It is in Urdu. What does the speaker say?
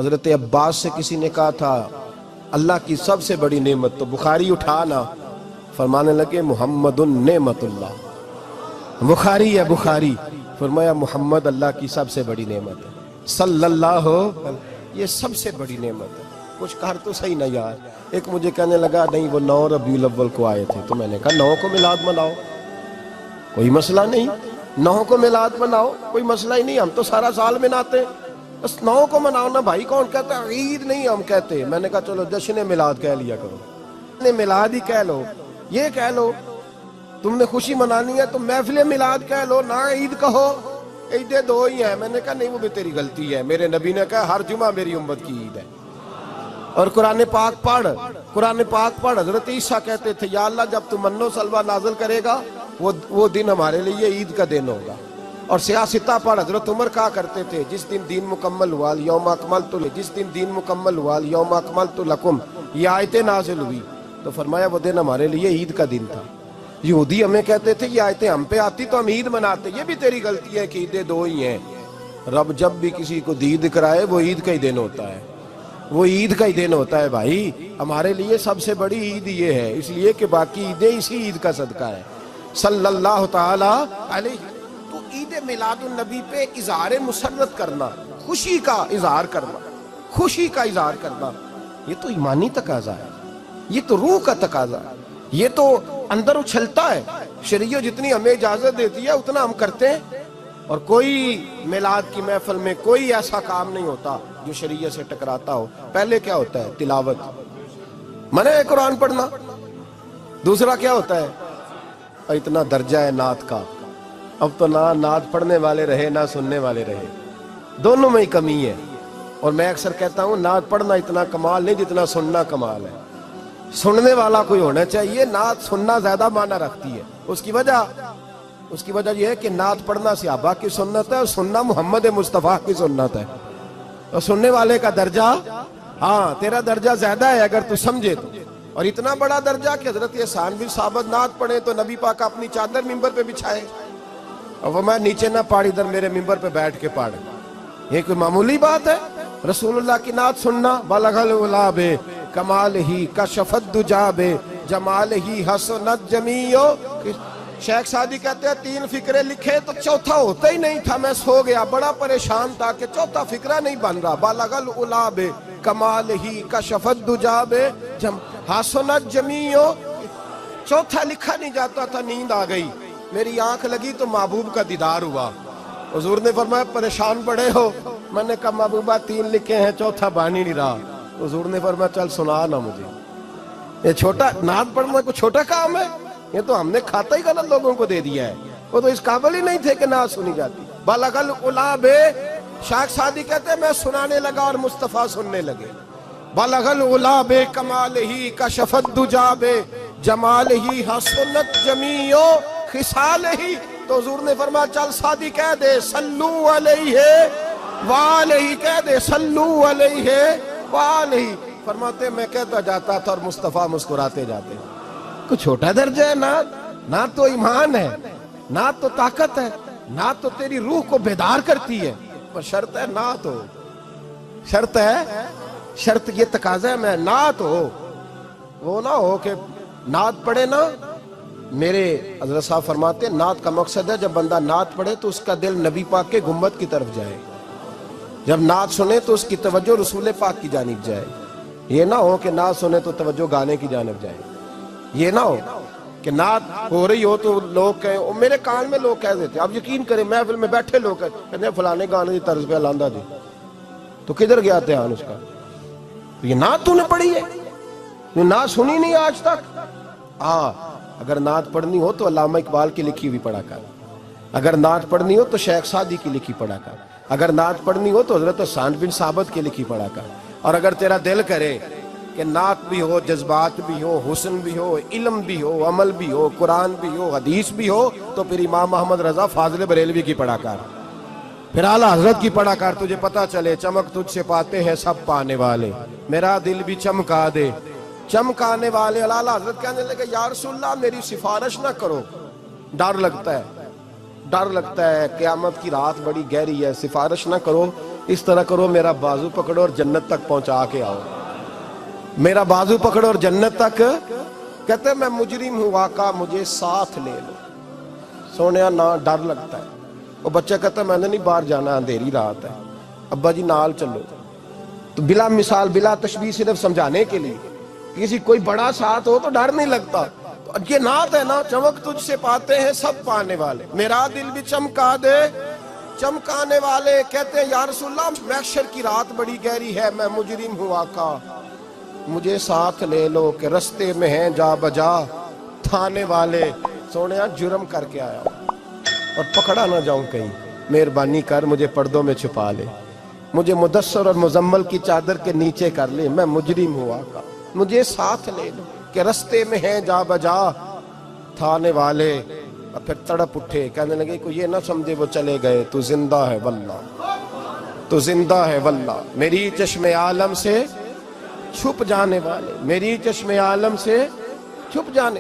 حضرت عباس سے کسی نے کہا تھا اللہ کی سب سے بڑی نعمت، تو بخاری اٹھانا، فرمانے لگے محمد نعمت اللہ، بخاری ہے بخاری، فرمایا محمد اللہ کی سب سے بڑی نعمت ہے، صلی اللہ، یہ سب سے بڑی نعمت ہے۔ کچھ کہا تو صحیح نہ یار، ایک مجھے کہنے لگا نہیں وہ 9 ربیع الاول کو آئے تھے، تو میں نے کہا 9 کو میلاد مناؤ، کوئی مسئلہ نہیں، 9 کو میلاد مناؤ، کوئی مسئلہ ہی نہیں، ہم تو سارا سال مناتے ہیں، بس 9 کو مناؤ نا بھائی، کون کہتا ہے عید نہیں ہم کہتے؟ میں نے کہا چلو جشن میلاد کہہ لیا کرو، میلاد ہی کہہ لو، یہ کہہ لو تم نے خوشی منانی ہے تو محفل میلاد کہہ لو، نہ عید کہو، عیدیں 2 ہی ہیں۔ میں نے کہا نہیں وہ بھی تیری غلطی ہے، میرے نبی نے کہا ہر جمعہ میری امت کی عید ہے۔ اور قرآن پاک پڑھ، قرآن پاک پڑھ، حضرت عیسیٰ کہتے تھے یا اللہ جب تم من و سلوہ نازل کرے گا وہ دن ہمارے لیے عید کا دن ہوگا۔ اور سیاستہ پڑھ، حضرت عمر کہا کرتے تھے جس دن دین مکمل ہوا یوم اکملت، جس دن دین مکمل ہوا یوم اکملت لکم، یہ آیتیں نازل ہوئی، تو فرمایا وہ دن ہمارے لیے عید کا دن تھا۔ یہودی ہمیں کہتے تھے یہ آیتیں ہم پہ آتی تو ہم عید مناتے، یہ بھی تیری غلطی ہے کہ عیدیں 2 ہی ہیں۔ رب جب بھی کسی کو دید کرائے وہ عید کا ہی دن ہوتا ہے، وہ عید کا ہی دن ہوتا ہے بھائی، ہمارے لیے سب سے بڑی عید یہ ہے، اس لیے کہ باقی عیدیں اسی عید کا صدقہ ہے صلی اللہ تعالی علیہ۔ تو عید میلاد النبی پہ اظہار مسرت کرنا، خوشی کا اظہار کرنا، خوشی کا اظہار کرنا، یہ تو ایمانی تقاضا ہے، یہ تو روح کا تقاضا ہے، یہ تو اندر اچھلتا ہے۔ شریعت جتنی ہمیں اجازت دیتی ہے اتنا ہم کرتے ہیں، اور کوئی میلاد کی محفل میں کوئی ایسا کام نہیں ہوتا جو شریعت سے ٹکراتا ہو۔ پہلے کیا ہوتا ہے؟ تلاوت، منع ہے قرآن پڑھنا، دوسرا کیا ہوتا ہے؟ اتنا درجہ ہے نعت کا، اب تو نہ نعت پڑھنے والے رہے نہ سننے والے رہے، دونوں میں ہی کمی ہے۔ اور میں اکثر کہتا ہوں نعت پڑھنا اتنا کمال نہیں جتنا سننا کمال ہے، سننے والا کوئی ہونا چاہیے، نعت سننا زیادہ معنی رکھتی ہے۔ اس کی وجہ یہ ہے کہ نعت پڑھنا صحابہ کی سنت ہے اور سننا محمد مصطفیٰ کی سنت ہے، اور سننے والے کا درجہ، ہاں تیرا درجہ زیادہ ہے اگر تو سمجھے تو، اور اتنا بڑا درجہ کہ حضرت احسان بن ثابت نعت پڑھے تو نبی پاک اپنی چادر ممبر پہ بچھائے اور وہ میں نیچے نہ پاڑ، ادھر میرے ممبر پہ بیٹھ کے پاڑے، یہ کوئی معمولی بات ہے؟ رسول اللہ کی نعت سننا، بلغ العلا بے کمال ہی کشفت دجا بے جمال ہی حسنت جمیع۔ شیخ سعدی کہتے ہیں 3 فقرے لکھے تو چوتھا ہوتا ہی نہیں تھا، میں سو گیا، بڑا پریشان تھا کہ چوتھا فقرہ نہیں بن رہا، بلغ العلا بے کمال ہی کشفت دجا بے حسنت جمیع، چوتھا لکھا نہیں جاتا تھا، نیند آ گئی، میری آنکھ لگی تو محبوب کا دیدار ہوا۔ حضور نے فرمایا پریشان پڑے ہو؟ میں نے کہا محبوبہ 3 لکھے ہیں چوتھا بن ہی نہیں رہا۔ حضور نے فرمایا چل سنا نا مجھے، یہ چھوٹا نعت پڑھنا کوئی چھوٹا کام ہے؟ یہ تو ہم نے کھاتا ہی غلط لوگوں کو دے دیا ہے، وہ تو اس قابل ہی نہیں تھے کہ نعت سنی جاتی۔ بلغ العلا بے، شیخ سعدی کہتے ہیں میں سنانے لگا اور مصطفیٰ سننے لگے، بلغ العلا بے کمال ہی کشفت دجا بے جمال ہی حسنت جمیع خصال ہی۔ تو حضور نے فرمایا چل سعدی کہہ دے صلو علیہ وآلہ، کہہ دے صلو علیہ وآلہ۔ فرماتے میں کہتا جاتا تھا اور مصطفیٰ مسکراتے جاتے۔ کوئی چھوٹا درجہ ہے نعت؟ نعت تو ایمان ہے، نعت تو طاقت ہے، نعت تو تیری روح کو بیدار کرتی ہے، پر شرط ہے نعت ہو، شرط ہے، شرط یہ تقاضا ہے میں نعت ہو، وہ نہ ہو کہ نعت پڑھے نا۔ میرے حضرت صاحب فرماتے ہیں نعت کا مقصد ہے جب بندہ نعت پڑھے تو اس کا دل نبی پاک کے گنبد کی طرف جائے، جب نعت سنے تو اس کی توجہ رسول پاک کی جانب جائے، یہ نہ ہو کہ نعت سنے تو توجہ گانے کی جانب جائے، یہ نہ ہو کہ نعت ہو رہی ہو تو لوگ کہیں، میرے کان میں لوگ کہہ دیتے ہیں، آپ یقین کریں محفل میں بیٹھے لوگ کہتے ہیں فلانے گانے کی طرز پہ لاندہ جی، تو کدھر گیا دھیان اس کا؟ تو یہ نعت تو نے پڑھی ہے، یہ نعت سنی نہیں آج تک؟ اگر نعت پڑھنی ہو تو علامہ اقبال کی لکھی ہوئی پڑھا کر، اگر نعت پڑھنی ہو تو شیخ سعدی کی لکھی پڑھا کر، اگر نعت پڑھنی ہو تو حضرت احسان بن ثابت کی لکھی پڑھا کر، اور اگر تیرا دل کرے کہ نعت بھی ہو، جذبات بھی ہو، حسن بھی ہو، علم بھی ہو، عمل بھی ہو، قرآن بھی ہو، حدیث بھی ہو، تو پھر امام محمد رضا فاضل بریلوی کی پڑھا کر، پھر اعلیٰ حضرت کی پڑھا کر، تجھے پتہ چلے چمک تجھ سے پاتے ہیں سب پانے والے، میرا دل بھی چمکا دے چمکانے والے۔ اعلیٰ حضرت کہنے لگے یا رسول اللہ میری سفارش نہ کرو، ڈر لگتا ہے، ڈر لگتا ہے، قیامت کی رات بڑی گہری ہے، سفارش نہ کرو، اس طرح کرو میرا بازو پکڑو اور جنت تک پہنچا کے آؤ، میرا بازو پکڑو اور جنت تک. کہتے ہیں میں مجرم ہوں آقا مجھے ساتھ لے لو. سونے نہ ڈر لگتا ہے. وہ بچہ کہتا ہے میں نے نہیں باہر جانا اندھیری رات ہے، ابا جی نال چلو. تو بلا مثال بلا تشبیہ صرف سمجھانے کے لیے، کسی کوئی بڑا ساتھ ہو تو ڈر نہیں لگتا. تو یہ نعت ہے نا، چمک تجھ سے پاتے ہیں سب پانے والے، میرا دل بھی چمکا دے چمکانے والے. کہتے ہیں یا رسول اللہ محشر کی رات بڑی گہری ہے، میں مجرم ہوں آقا مجھے ساتھ لے لو کہ رستے میں ہیں جا بجا تھانے والے. سونے جرم کر کے آیا اور پکڑا نہ جاؤں کہیں، مہربانی کر مجھے پردوں میں چھپا لے، مجھے مدثر اور مزمل کی چادر کے نیچے کر لے، میں مجرم ہوں آقا مجھے ساتھ لے لو کہ رستے میں ہیں جا بجا تھانے والے. اور پھر تڑپ اٹھے، کہنے لگے کوئی یہ نہ سمجھے وہ چلے گئے، تو زندہ ہے واللہ تو زندہ ہے واللہ، میری چشم عالم سے چھپ جانے والے، میری چشم عالم سے چھپ جانے